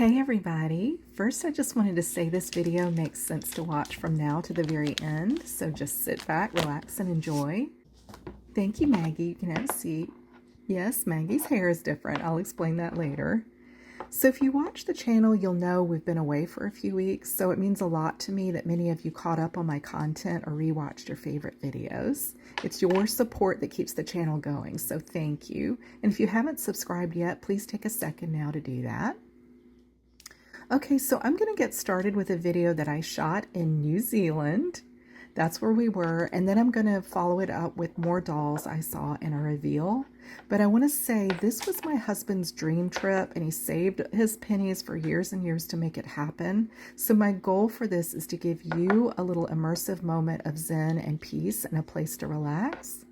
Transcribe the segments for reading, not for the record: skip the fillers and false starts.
Hey everybody! First, I just wanted to say this video makes sense to watch from now to the very end, so just sit back, relax, and enjoy. Thank you, Maggie. You can have a seat. Yes, Maggie's hair is different. I'll explain that later. So if you watch the channel, you'll know we've been away for a few weeks, so it means a lot to me that many of you caught up on my content or rewatched your favorite videos. It's your support that keeps the channel going, so thank you. And if you haven't subscribed yet, please take a second now to do that. Okay, so I'm going to get started with a video that I shot in New Zealand. That's where we were, and then I'm going to follow it up with more dolls I saw in a reveal. But I want to say this was my husband's dream trip, and he saved his pennies for years and years to make it happen. So my goal for this is to give you a little immersive moment of zen and peace and a place to relax.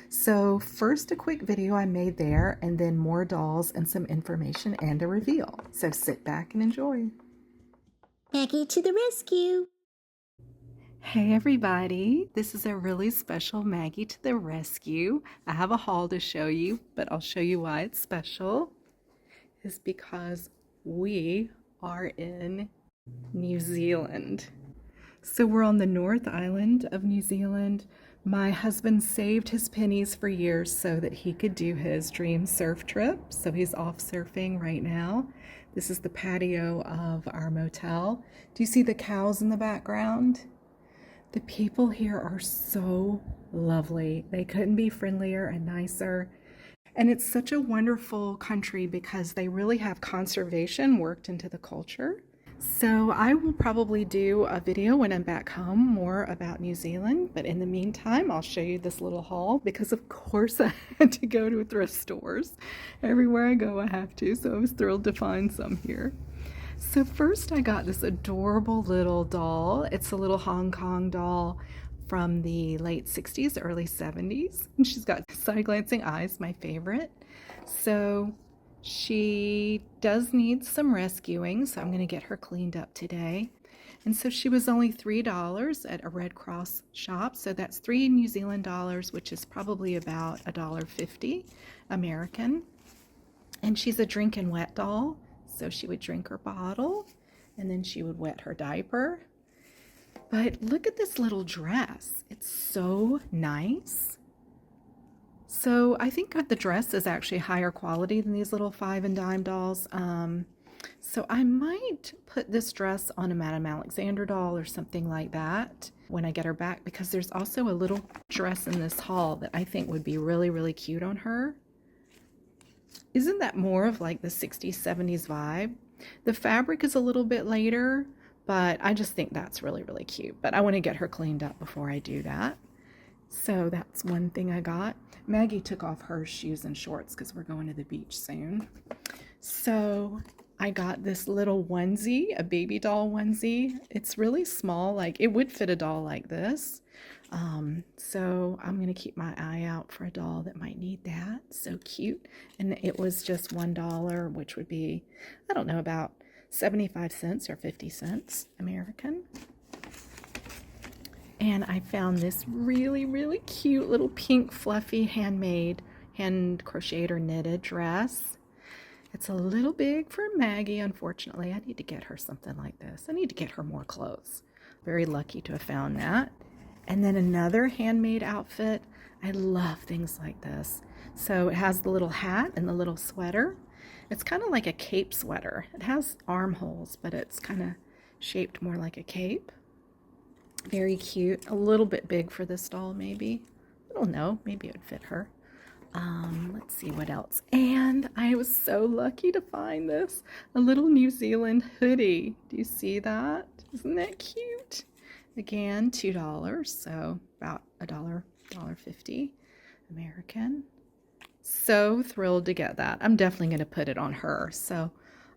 So first a quick video I made there, and then more dolls and some information and a reveal. So sit back and enjoy. Maggie to the rescue! Hey everybody, this is a really special Maggie to the rescue. I have a haul to show you, but I'll show you why it's special. It's because we are in New Zealand. So we're on the North Island of New Zealand. My husband saved his pennies for years so that he could do his dream surf trip. So he's off surfing right now. This is the patio of our motel. Do you see the cows in the background? The people here are so lovely. They couldn't be friendlier and nicer. And it's such a wonderful country because they really have conservation worked into the culture. So I will probably do a video when I'm back home more about New Zealand, but in the meantime, I'll show you this little haul because of course I had to go to thrift stores. Everywhere I go I have to, so I was thrilled to find some here. So first I got this adorable little doll. It's a little Hong Kong doll from the late 60s, early 70s. And she's got side glancing eyes, my favorite. So she does need some rescuing, so I'm going to get her cleaned up today. And so she was only $3 at a Red Cross shop, so that's 3 New Zealand dollars, which is probably about $1.50 American. And she's a drink and wet doll, so she would drink her bottle, and then she would wet her diaper. But look at this little dress. It's so nice. So I think the dress is actually higher quality than these little 5 and dime dolls. So I might put this dress on a Madame Alexander doll or something like that when I get her back, because there's also a little dress in this haul that I think would be really, really cute on her. Isn't that more of like the 60s, 70s vibe? The fabric is a little bit later, but I just think that's really, really cute. But I want to get her cleaned up before I do that. So that's one thing I got. Maggie took off her shoes and shorts because we're going to the beach soon. So I got this little onesie, a baby doll onesie. It's really small, like it would fit a doll like this. So I'm going to keep my eye out for a doll that might need that. So cute. And it was just $1, which would be, I don't know, about 75 cents or 50 cents American. And I found this really, really cute little pink fluffy handmade, hand crocheted or knitted dress. It's a little big for Maggie, unfortunately. I need to get her something like this. I need to get her more clothes. Very lucky to have found that. And then another handmade outfit. I love things like this. So it has the little hat and the little sweater. It's kind of like a cape sweater. It has armholes, but it's kind of shaped more like a cape. Very cute. A little bit big for this doll, maybe. I don't know. Maybe it would fit her. Let's see what else. And I was so lucky to find this. A little New Zealand hoodie. Do you see that? Isn't that cute? Again, $2, so about $1.50 American. So thrilled to get that. I'm definitely going to put it on her, so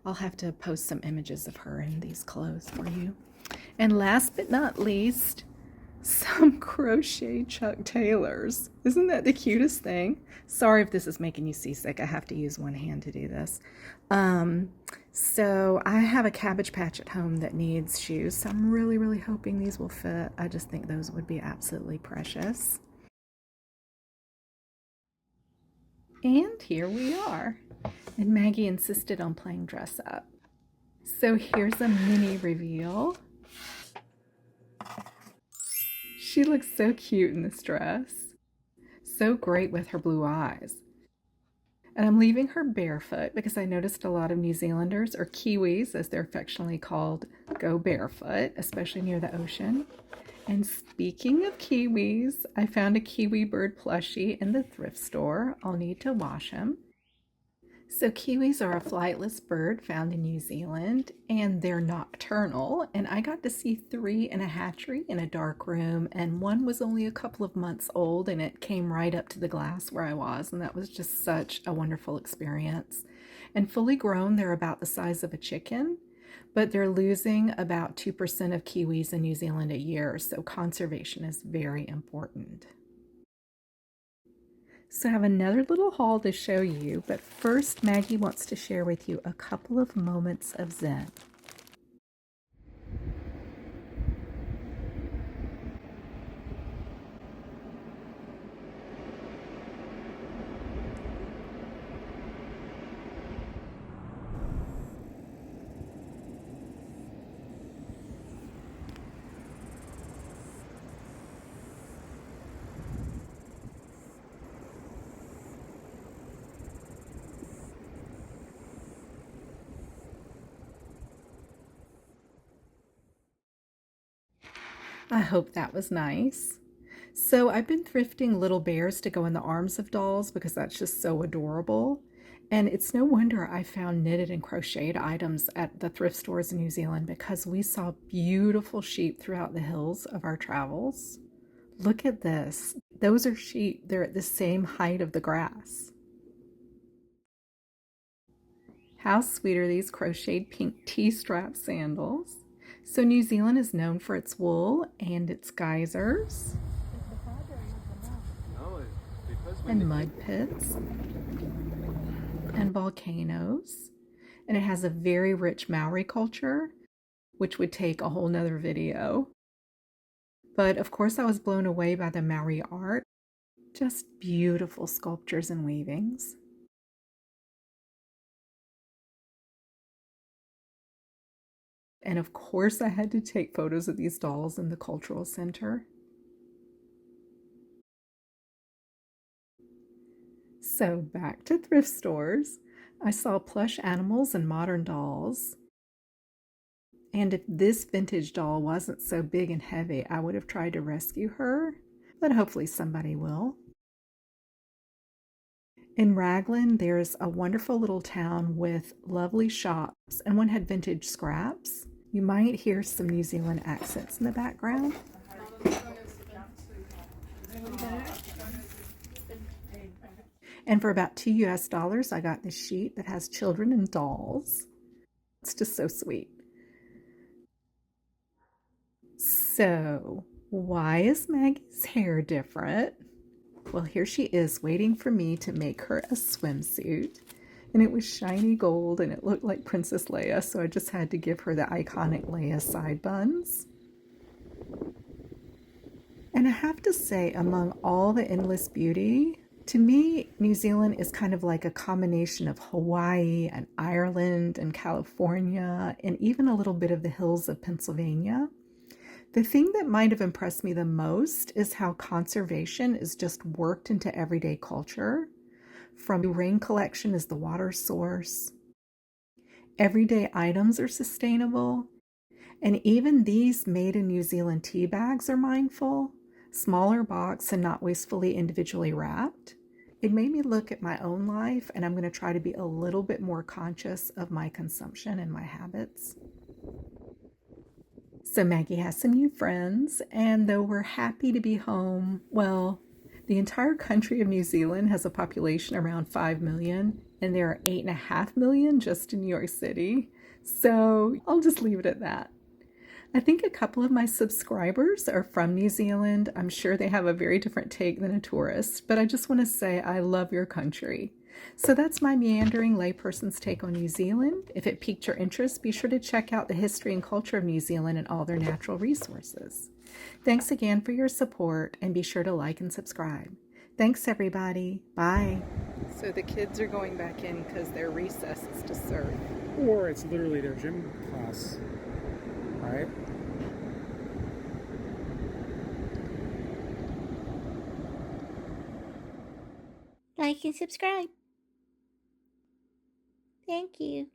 I'll have to post some images of her in these clothes for you. And last but not least, some crochet Chuck Taylors. Isn't that the cutest thing? Sorry if this is making you seasick. I have to use one hand to do this. So I have a Cabbage Patch at home that needs shoes, so I'm really, really hoping these will fit. I just think those would be absolutely precious. And here we are. And Maggie insisted on playing dress up. So here's a mini reveal. She looks so cute in this dress. So great with her blue eyes. And I'm leaving her barefoot because I noticed a lot of New Zealanders, or Kiwis as they're affectionately called, go barefoot, especially near the ocean. And speaking of Kiwis, I found a Kiwi bird plushie in the thrift store. I'll need to wash him. So Kiwis are a flightless bird found in New Zealand, and they're nocturnal. And I got to see 3 in a hatchery in a dark room, and one was only a couple of months old, and it came right up to the glass where I was, and that was just such a wonderful experience. And fully grown, they're about the size of a chicken, but they're losing about 2% of Kiwis in New Zealand a year, so conservation is very important. So I have another little haul to show you, but first Maggie wants to share with you a couple of moments of Zen. I hope that was nice. So I've been thrifting little bears to go in the arms of dolls because that's just so adorable. And it's no wonder I found knitted and crocheted items at the thrift stores in New Zealand because we saw beautiful sheep throughout the hills of our travels. Look at this. Those are sheep. They're at the same height of the grass. How sweet are these crocheted pink T-strap sandals? So New Zealand is known for its wool and its geysers and mud pits and volcanoes. And it has a very rich Maori culture, which would take a whole nother video. But of course I was blown away by the Maori art. Just beautiful sculptures and weavings. And of course I had to take photos of these dolls in the cultural center. So back to thrift stores. I saw plush animals and modern dolls. And if this vintage doll wasn't so big and heavy, I would have tried to rescue her, but hopefully somebody will. In Ragland, there's a wonderful little town with lovely shops, and one had vintage scraps. You might hear some New Zealand accents in the background. And for about $2 I got this sheet that has children and dolls. It's just so sweet. So, why is Maggie's hair different? Well, here she is waiting for me to make her a swimsuit. And it was shiny gold and it looked like Princess Leia, so I just had to give her the iconic Leia side buns. And I have to say, among all the endless beauty, to me, New Zealand is kind of like a combination of Hawaii and Ireland and California and even a little bit of the hills of Pennsylvania. The thing that might have impressed me the most is how conservation is just worked into everyday culture. From rain collection as the water source, everyday items are sustainable, and even these made in New Zealand tea bags are mindful, smaller box and not wastefully individually wrapped. It made me look at my own life, and I'm going to try to be a little bit more conscious of my consumption and my habits. So Maggie has some new friends, and though we're happy to be home, well, the entire country of New Zealand has a population around 5 million, and there are 8.5 million just in New York City. So I'll just leave it at that. I think a couple of my subscribers are from New Zealand. I'm sure they have a very different take than a tourist, but I just want to say I love your country. So that's my meandering layperson's take on New Zealand. If it piqued your interest, be sure to check out the history and culture of New Zealand and all their natural resources. Thanks again for your support, and be sure to like and subscribe. Thanks, everybody. Bye. So the kids are going back in because their recess is to surf. or it's literally their gym class, right? Like and subscribe. Thank you.